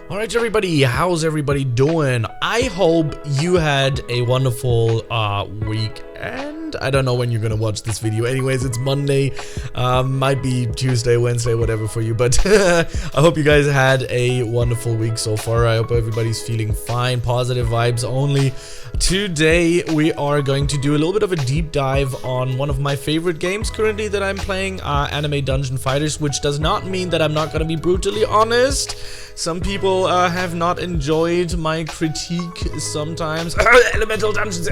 Alright everybody, how's everybody doing? I hope you had a wonderful weekend. I don't know when you're gonna watch this video. Anyways, it's Monday. Might be Tuesday, Wednesday, whatever for you, but I hope you guys had a wonderful week so far. I hope everybody's feeling fine, positive vibes only. Today we are going to do a little bit of a deep dive on one of my favorite games currently that I'm playing, Anime Dungeon Fighters, which does not mean that I'm not gonna be brutally honest. Some people have not enjoyed my critique sometimes. Elemental Dungeons.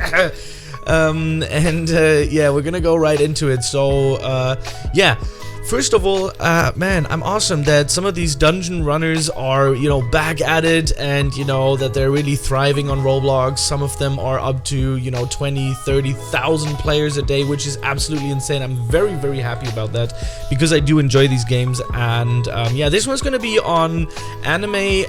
Yeah, we're gonna go right into it. So, yeah. First of all, man, I'm awesome that some of these dungeon runners are, you know, back at it, and, you know, that they're really thriving on Roblox. Some of them are up to, you know, 20, 30,000 players a day, which is absolutely insane. I'm very, very happy about that because I do enjoy these games. And, yeah, this one's gonna be on Anime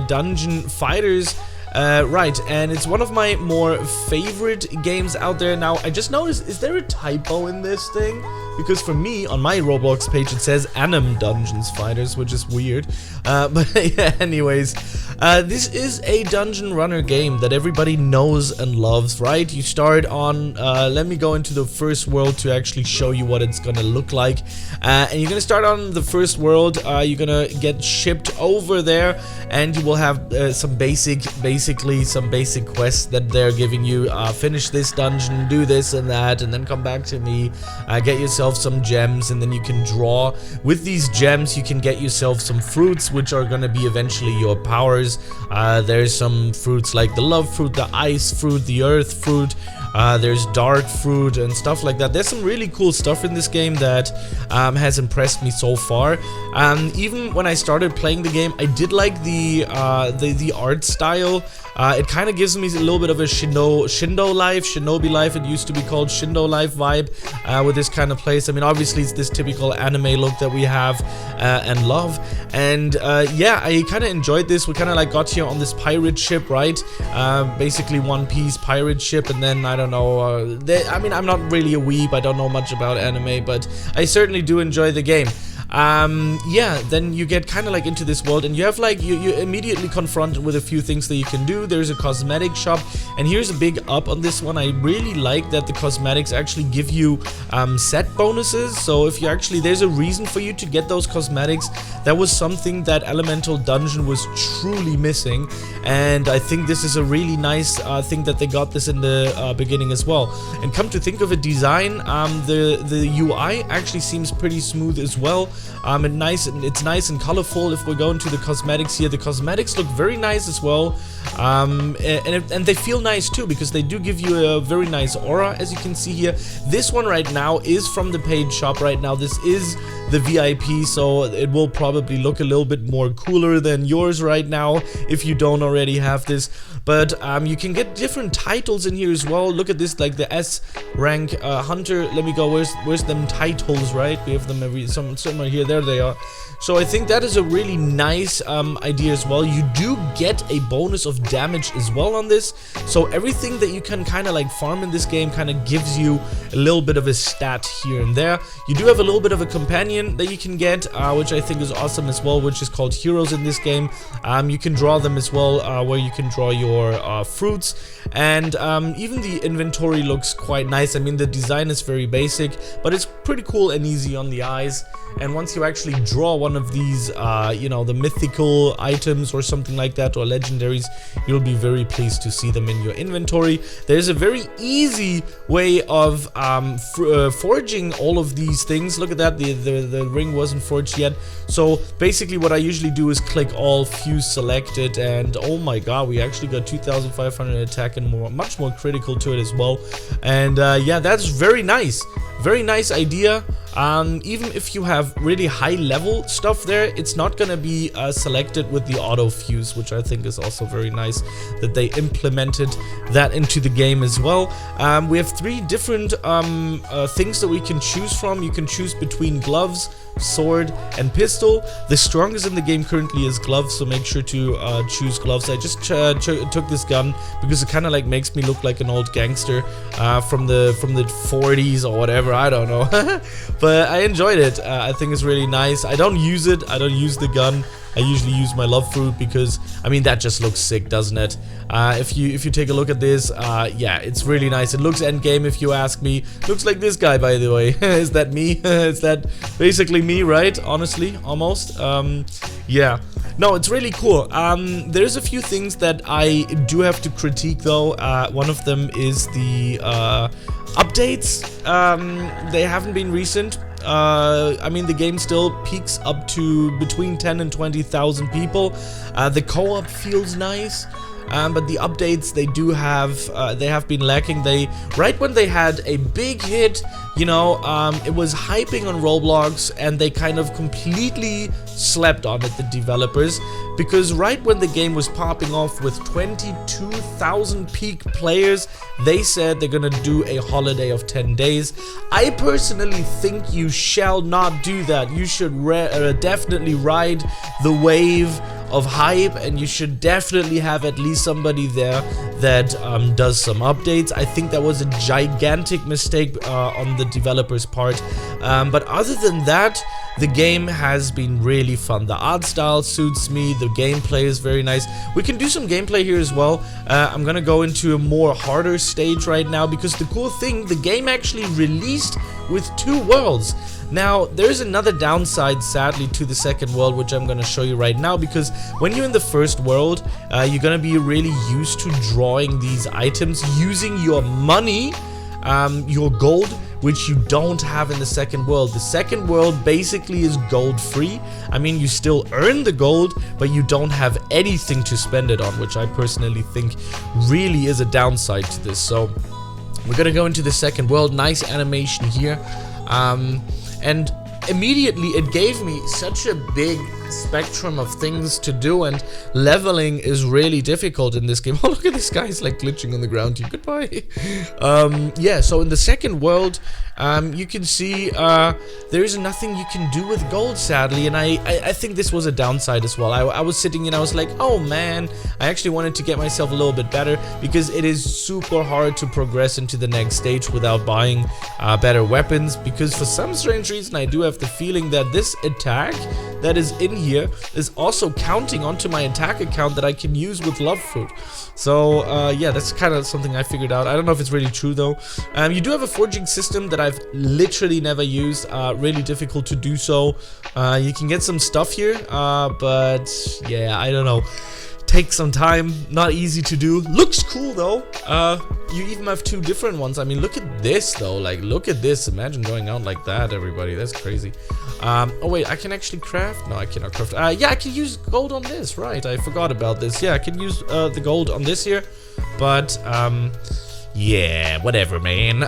Dungeon Fighters. Right, and it's one of my more favorite games out there. Now, I just noticed, is there a typo in this thing? Because for me, on my Roblox page, it says Anime Dungeons Fighters, which is weird. But yeah, anyways, this is a dungeon runner game that everybody knows and loves, right? You start on, let me go into the first world to actually show you what it's gonna look like. And you're gonna start on the first world, you're gonna get shipped over there, and you will have basically some basic quests that they're giving you. Finish this dungeon, do this and that, and then come back to me, get yourself some gems, and then you can draw. With these gems, you can get yourself some fruits, which are gonna be eventually your powers. There's some fruits like the love fruit, the ice fruit, the earth fruit. There's dark fruit and stuff like that. There's some really cool stuff in this game that has impressed me so far. Even when I started playing the game, I did like the art style. It kind of gives me a little bit of a Shinobi life. It used to be called Shindo life vibe with this kind of place. I mean, obviously it's this typical anime look that we have and love. And yeah, I kind of enjoyed this. We kind of like got here on this pirate ship, right? Basically One Piece pirate ship, and then I don't know. I mean, I'm not really a weeb. I don't know much about anime, but I certainly do enjoy the game. Yeah, then you get kind of like into this world, and you have like, you're immediately confronted with a few things that you can do. There's a cosmetic shop, and here's a big up on this one. I really like that the cosmetics actually give you set bonuses. So if you actually, there's a reason for you to get those cosmetics. That was something that Elemental Dungeon was truly missing, and I think this is a really nice thing that they got this in the beginning as well. And come to think of it, design, the UI actually seems pretty smooth as well. And it's nice and colorful. If we go into the cosmetics here, the cosmetics look very nice as well. And they feel nice too, because they do give you a very nice aura, as you can see here. This one right now is from the paid shop right now. This is the VIP, so it will probably look a little bit more cooler than yours right now if you don't already have this. But you can get different titles in here as well. Look at this, like the S rank hunter. Let me go, where's them titles, right? We have them somewhere here. There they are. So I think that is a really nice idea as well. You do get a bonus of damage as well on this. So everything that you can kind of like farm in this game kind of gives you a little bit of a stat here and there. You do have a little bit of a companion that you can get, which I think is awesome as well, which is called heroes in this game. You can draw them as well, where you can draw your fruits. And even the inventory looks quite nice. I mean, the design is very basic, but it's pretty cool and easy on the eyes. And once you actually draw one of these, you know, the mythical items or something like that, or legendaries, you'll be very pleased to see them in your inventory. There's a very easy way of forging all of these things. Look at that, the ring wasn't forged yet. So basically what I usually do is click all, fuse selected, and oh my god, we actually got 2,500 attack and much more critical to it as well. And yeah, that's very nice. Very nice idea. Even if you have really high level stuff there, it's not gonna be selected with the auto fuse, which I think is also very nice that they implemented that into the game as well. We have three different things that we can choose from. You can choose between gloves, sword, and pistol. The strongest in the game currently is gloves, so make sure to choose gloves. I just took this gun because it kind of like makes me look like an old gangster from the 40s or whatever, I don't know. But I enjoyed it. I think it's really nice. I don't use it, I don't use the gun, I usually use my love fruit because, I mean, that just looks sick, doesn't it? If you take a look at this, yeah, it's really nice. It looks endgame if you ask me. Looks like this guy, by the way. Is that me? Is that basically me, right? Honestly, almost. Yeah. No, it's really cool. There's a few things that I do have to critique, though. One of them is the updates. They haven't been recent. I mean, the game still peaks up to between 10 and 20,000 people. The co-op feels nice. But the updates they have been lacking. Right when they had a big hit, you know, it was hyping on Roblox, and they kind of completely slept on it, the developers, because right when the game was popping off with 22,000 peak players, they said they're gonna do a holiday of 10 days. I personally think you shall not do that. You should definitely ride the wave of hype, and you should definitely have at least somebody there that does some updates. I think that was a gigantic mistake on the developers' part, but other than that, the game has been really fun. The art style suits me, the gameplay is very nice. We can do some gameplay here as well. I'm gonna go into a more harder stage right now, because the cool thing, the game actually released with 2 worlds. Now, there's another downside, sadly, to the second world, which I'm going to show you right now, because when you're in the first world, you're going to be really used to drawing these items using your money, your gold, which you don't have in the second world. The second world basically is gold free. I mean, you still earn the gold, but you don't have anything to spend it on, which I personally think really is a downside to this. So we're going to go into the second world. Nice animation here. And immediately it gave me such a big spectrum of things to do, and leveling is really difficult in this game. Oh, look at this guy, he's like glitching on the ground here. Goodbye. Yeah, so in the second world, you can see there is nothing you can do with gold, sadly, and I think this was a downside as well. I was sitting and I was like, oh man, I actually wanted to get myself a little bit better, because it is super hard to progress into the next stage without buying better weapons, because for some strange reason I do have the feeling that this attack that is in here is also counting onto my attack account that I can use with love fruit. So yeah, that's kind of something I figured out. I don't know if it's really true though. You do have a forging system that I've literally never used. Really difficult to do so. You can get some stuff here, but yeah, I don't know. Takes some time, not easy to do. Looks cool though. You even have 2 different ones. I mean, look at this though. Like, look at this. Imagine going out like that, everybody. That's crazy. Oh wait, I can actually craft? No, I cannot craft. Yeah, I can use gold on this, right? I forgot about this. Yeah, I can use the gold on this here, but yeah, whatever, man.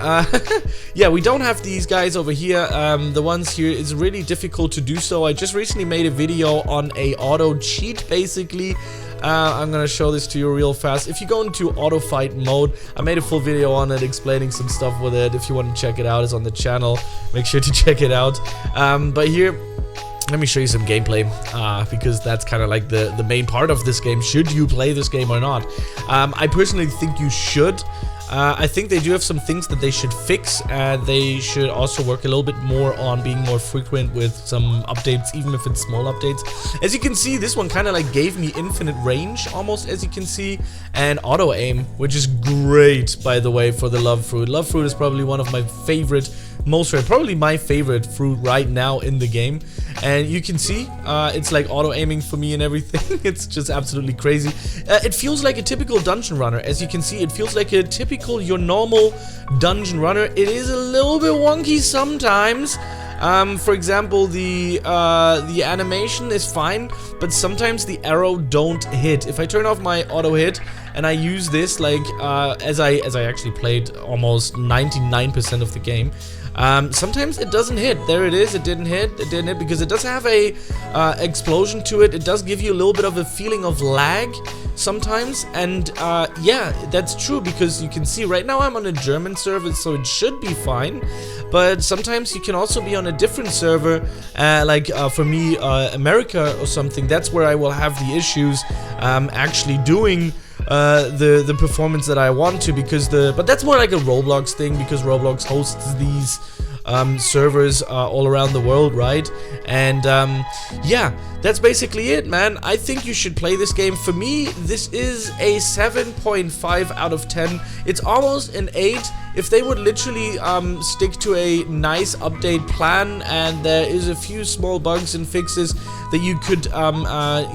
Yeah, we don't have these guys over here. The ones here is really difficult to do so. I just recently made a video on a auto cheat, basically. I'm gonna show this to you real fast. If you go into auto fight mode, I made a full video on it explaining some stuff with it. If you want to check it out, it's on the channel. Make sure to check it out. But here, let me show you some gameplay, because that's kind of like the main part of this game. Should you play this game or not? I personally think you should. I think they do have some things that they should fix, and they should also work a little bit more on being more frequent with some updates, even if it's small updates. As you can see, this one kind of like gave me infinite range, almost, as you can see, and auto aim, which is great, by the way, for the love fruit. Love fruit is probably one of my favorite, probably my favorite fruit right now in the game. And you can see it's like auto aiming for me and everything. It's just absolutely crazy. It feels like a typical dungeon runner. As you can see, it feels like a typical, your normal dungeon runner. It is a little bit wonky sometimes. For example, the animation is fine, but sometimes the arrow don't hit. If I turn off my auto hit and I use this, like as I actually played almost 99% of the game, sometimes it doesn't hit. There it is. It didn't hit. It didn't hit because it does have a explosion to it. It does give you a little bit of a feeling of lag sometimes, and yeah, that's true, because you can see right now I'm on a German server, so it should be fine. But sometimes you can also be on a different server, like for me, America or something. That's where I will have the issues actually doing the performance that I want to, because but that's more like a Roblox thing, because Roblox hosts these servers all around the world, right? And yeah, that's basically it, man. I think you should play this game. For me, this is a 7.5 out of 10. It's almost an 8 if they would literally stick to a nice update plan, and there is a few small bugs and fixes that you could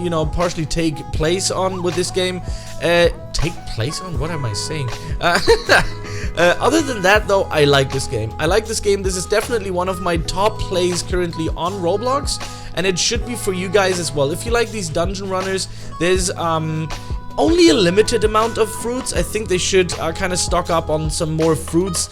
you know, partially take place on with this game. Take place on? What am I saying? Other than that, though, I like this game. I like this game. This is definitely one of my top plays currently on Roblox, and it should be for you guys as well. If you like these dungeon runners, there's only a limited amount of fruits. I think they should kind of stock up on some more fruits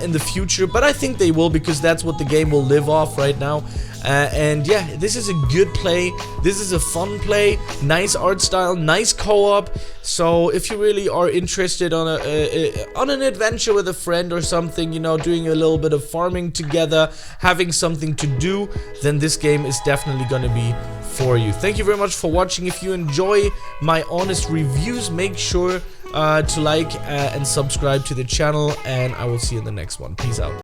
in the future, but I think they will, because that's what the game will live off right now. And yeah, this is a good play. This is a fun play, nice art style, nice co-op. So if you really are interested on on an adventure with a friend or something, you know, doing a little bit of farming together, having something to do, then this game is definitely gonna be for you. Thank you very much for watching. If you enjoy my honest reviews, make sure to like and subscribe to the channel, and I will see you in the next one. Peace out.